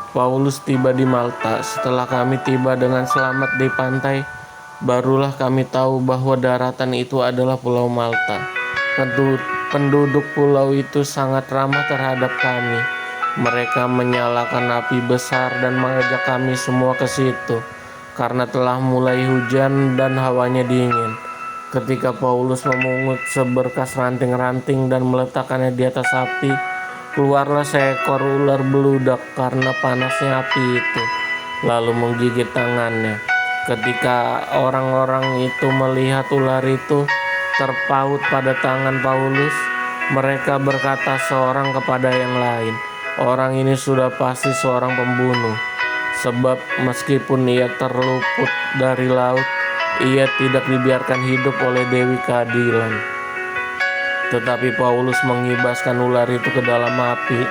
Paulus tiba di Malta. Setelah kami tiba dengan selamat di pantai, barulah kami tahu bahwa daratan itu adalah Pulau Malta. Penduduk pulau itu sangat ramah terhadap kami. Mereka menyalakan api besar dan mengajak kami semua ke situ, karena telah mulai hujan dan hawanya dingin. Ketika Paulus memungut seberkas ranting-ranting dan meletakkannya di atas api, keluarlah seekor ular beludak karena panasnya api itu, lalu menggigit tangannya. Ketika orang-orang itu melihat ular itu terpaut pada tangan Paulus, mereka berkata seorang kepada yang lain, "Orang ini sudah pasti seorang pembunuh, sebab meskipun ia terluput dari laut, ia tidak dibiarkan hidup oleh Dewi Keadilan." Tetapi Paulus mengibaskan ular itu ke dalam api,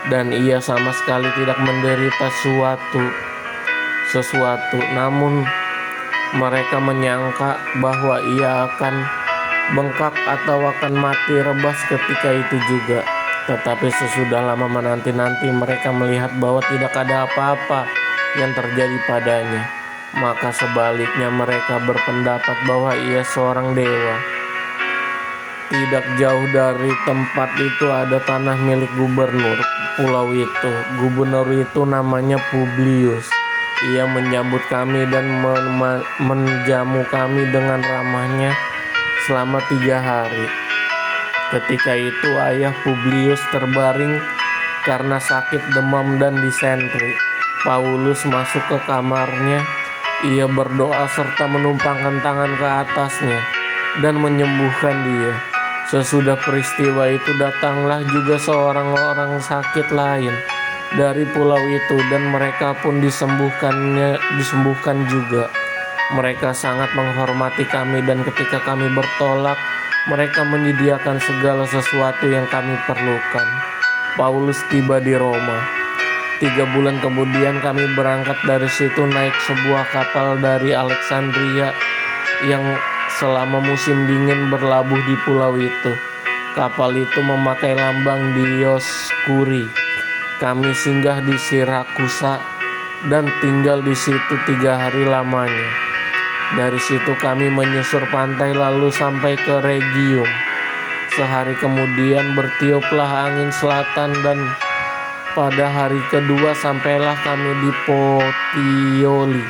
dan ia sama sekali tidak menderita sesuatu. Namun mereka menyangka bahwa ia akan bengkak atau akan mati rebas ketika itu juga. Tetapi sesudah lama menanti-nanti, mereka melihat bahwa tidak ada apa-apa yang terjadi padanya. Maka sebaliknya mereka berpendapat bahwa ia seorang dewa. Tidak jauh dari tempat itu ada tanah milik gubernur pulau itu. Gubernur itu namanya Publius. Ia menyambut kami dan menjamu kami dengan ramahnya selama 3 hari. Ketika itu ayah Publius terbaring karena sakit demam dan disentri. Paulus masuk ke kamarnya. Ia berdoa serta menumpangkan tangan ke atasnya dan menyembuhkan dia. Sesudah peristiwa itu datanglah juga seorang orang sakit lain dari pulau itu, dan mereka pun disembuhkan juga. Mereka sangat menghormati kami, dan ketika kami bertolak, mereka menyediakan segala sesuatu yang kami perlukan. Paulus tiba di Roma. 3 bulan kemudian kami berangkat dari situ naik sebuah kapal dari Alexandria yang selama musim dingin berlabuh di pulau itu. Kapal itu memakai lambang Dioskuri. Kami singgah di Sirakusa dan tinggal di situ 3 hari lamanya. Dari situ kami menyusur pantai lalu sampai ke Rhegium. Sehari kemudian bertiuplah angin selatan, dan pada hari kedua sampailah kami di Puteoli.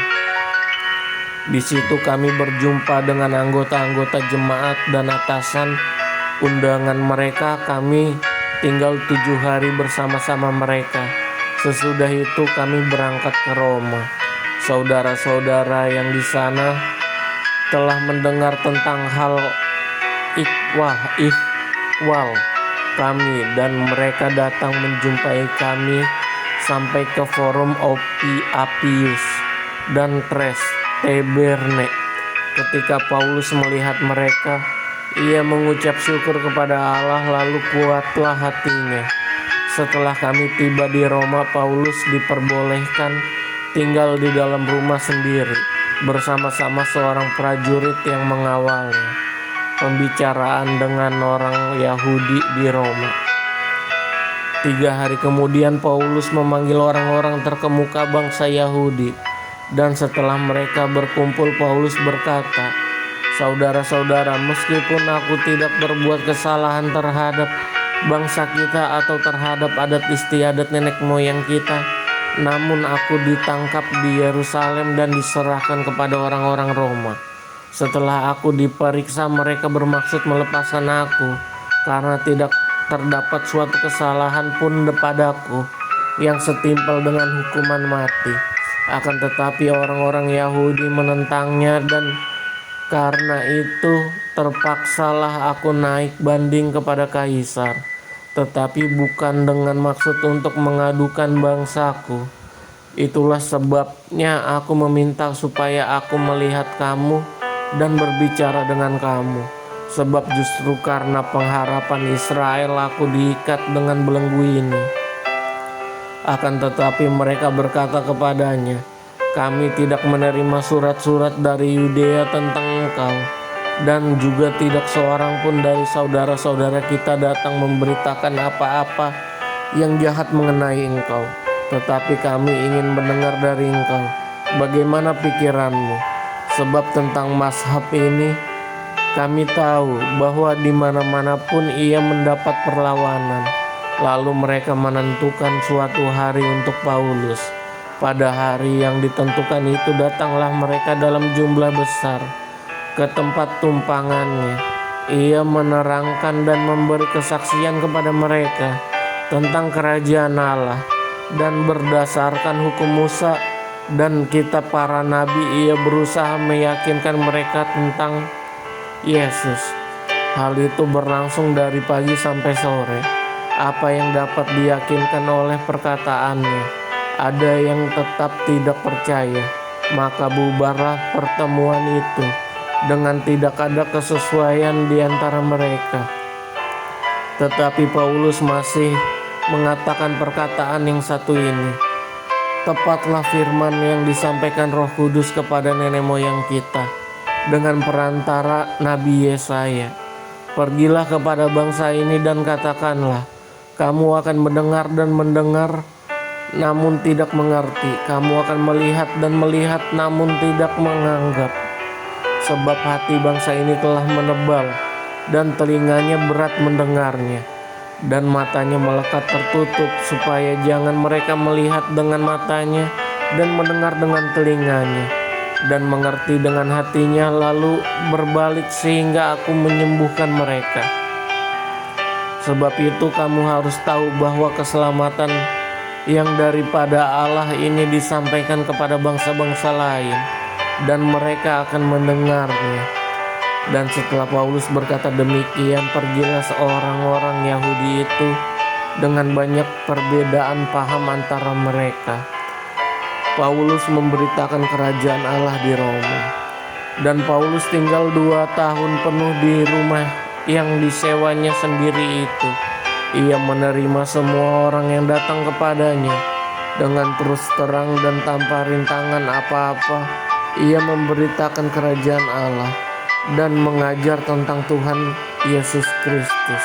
Di situ kami berjumpa dengan anggota-anggota jemaat dan atasan undangan mereka. Kami tinggal 7 hari bersama-sama mereka. Sesudah itu kami berangkat ke Roma. Saudara-saudara yang di sana telah mendengar tentang hal ikhwal kami, dan mereka datang menjumpai kami sampai ke Forum Appius dan Tres Taberne. Ketika Paulus melihat mereka, ia mengucap syukur kepada Allah, lalu kuatlah hatinya. Setelah kami tiba di Roma, Paulus diperbolehkan tinggal di dalam rumah sendiri bersama-sama seorang prajurit yang mengawalnya pembicaraan dengan orang Yahudi di Roma. 3 hari kemudian Paulus memanggil orang-orang terkemuka bangsa Yahudi, dan setelah mereka berkumpul, Paulus berkata, "Saudara-saudara, meskipun aku tidak berbuat kesalahan terhadap bangsa kita atau terhadap adat istiadat nenek moyang kita, namun aku ditangkap di Yerusalem dan diserahkan kepada orang-orang Roma. Setelah aku diperiksa, mereka bermaksud melepaskan aku karena tidak terdapat suatu kesalahan pun padaku yang setimpal dengan hukuman mati. Akan tetapi orang-orang Yahudi menentangnya, dan karena itu terpaksalah aku naik banding kepada Kaisar, tetapi bukan dengan maksud untuk mengadukan bangsaku. Itulah sebabnya aku meminta supaya aku melihat kamu dan berbicara dengan kamu, sebab justru karena pengharapan Israel aku diikat dengan belenggu ini." Akan tetapi mereka berkata kepadanya, "Kami tidak menerima surat-surat dari Yudea tentang engkau, dan juga tidak seorang pun dari saudara-saudara kita datang memberitakan apa-apa yang jahat mengenai engkau. tetapi kami ingin mendengar dari engkau. Bagaimana pikiranmu? Sebab tentang mazhab ini kami tahu bahwa di mana-mana pun ia mendapat perlawanan. Lalu mereka menentukan suatu hari untuk Paulus. Pada hari yang ditentukan itu datanglah mereka dalam jumlah besar ke tempat tumpangannya. Ia menerangkan dan memberi kesaksian kepada mereka tentang kerajaan Allah, dan berdasarkan hukum Musa dan kitab para nabi ia berusaha meyakinkan mereka tentang Yesus. Hal itu berlangsung dari pagi sampai sore. Apa yang dapat diyakinkan oleh perkataannya? Ada yang tetap tidak percaya, maka bubarlah pertemuan itu dengan tidak ada kesesuaian di antara mereka. Tetapi Paulus masih mengatakan perkataan yang satu ini, tepatlah firman yang disampaikan Roh Kudus kepada nenek moyang kita dengan perantara Nabi Yesaya. Pergilah kepada bangsa ini dan katakanlah, kamu akan mendengar dan mendengar, namun tidak mengerti. Kamu akan melihat dan melihat, namun tidak menganggap. Sebab hati bangsa ini telah menebal, dan telinganya berat mendengarnya, dan matanya melekat tertutup, supaya jangan mereka melihat dengan matanya, dan mendengar dengan telinganya, dan mengerti dengan hatinya, lalu berbalik sehingga aku menyembuhkan mereka. Sebab itu kamu harus tahu bahwa keselamatan yang daripada Allah ini disampaikan kepada bangsa-bangsa lain, dan mereka akan mendengarnya. Dan setelah Paulus berkata demikian, pergilah seorang-orang Yahudi itu dengan banyak perbedaan paham antara mereka. Paulus memberitakan kerajaan Allah di Roma. Dan Paulus tinggal 2 tahun penuh di rumah yang disewanya sendiri itu. Ia menerima semua orang yang datang kepadanya dengan terus terang dan tanpa rintangan apa-apa. Ia memberitakan kerajaan Allah dan mengajar tentang Tuhan Yesus Kristus.